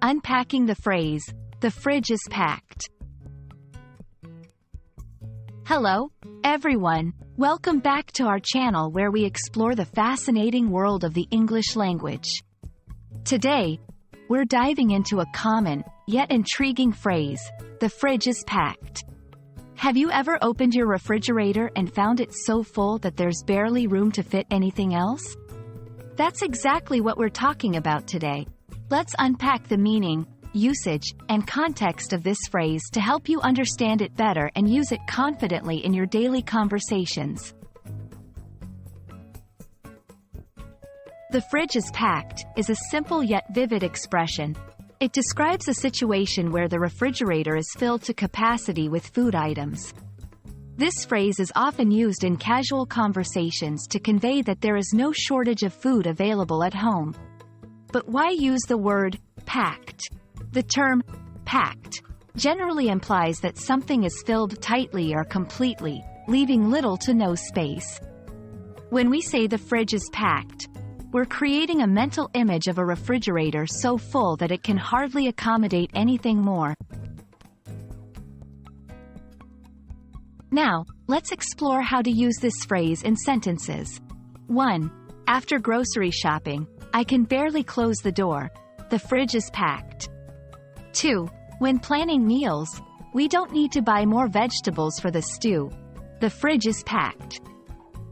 Unpacking the phrase, "The fridge is packed." Hello, everyone. Welcome back to our channel where we explore the fascinating world of the English language. Today, we're diving into a common, yet intriguing phrase, "The fridge is packed." Have you ever opened your refrigerator and found it so full that there's barely room to fit anything else? That's exactly what we're talking about today. Let's unpack the meaning, usage, and context of this phrase to help you understand it better and use it confidently in your daily conversations. The fridge is packed is a simple yet vivid expression. It describes a situation where the refrigerator is filled to capacity with food items. This phrase is often used in casual conversations to convey that there is no shortage of food available at home. But why use the word packed? The term packed generally implies that something is filled tightly or completely, leaving little to no space. When we say the fridge is packed, we're creating a mental image of a refrigerator so full that it can hardly accommodate anything more. Now, let's explore how to use this phrase in sentences. 1. After grocery shopping, I can barely close the door. The fridge is packed. 2. When planning meals, we don't need to buy more vegetables for the stew. The fridge is packed.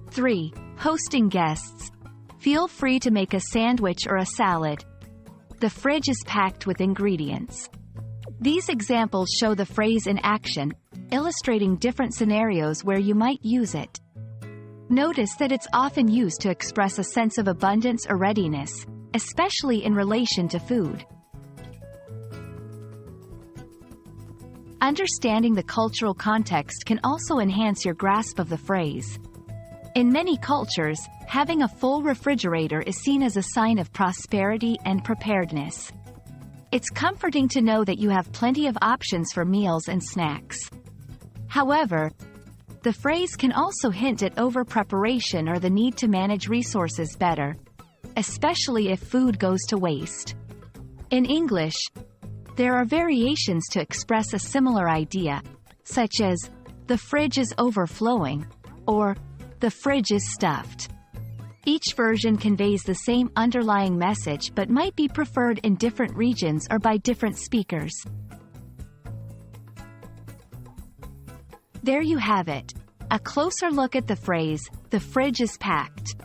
3. Hosting guests. Feel free to make a sandwich or a salad. The fridge is packed with ingredients. These examples show the phrase in action, illustrating different scenarios where you might use it. Notice that it's often used to express a sense of abundance or readiness, especially in relation to food. Understanding the cultural context can also enhance your grasp of the phrase. In many cultures, having a full refrigerator is seen as a sign of prosperity and preparedness. It's comforting to know that you have plenty of options for meals and snacks. However, the phrase can also hint at over-preparation or the need to manage resources better, especially if food goes to waste. In English, there are variations to express a similar idea, such as, "The fridge is overflowing," or "The fridge is stuffed." Each version conveys the same underlying message but might be preferred in different regions or by different speakers. There you have it, a closer look at the phrase, "The fridge is packed."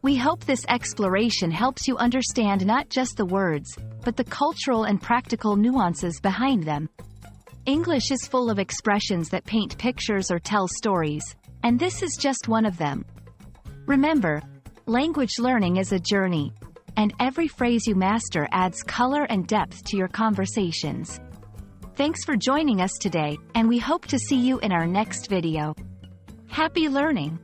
We hope this exploration helps you understand not just the words, but the cultural and practical nuances behind them. English is full of expressions that paint pictures or tell stories, and this is just one of them. Remember, language learning is a journey, and every phrase you master adds color and depth to your conversations. Thanks for joining us today, and we hope to see you in our next video. Happy learning!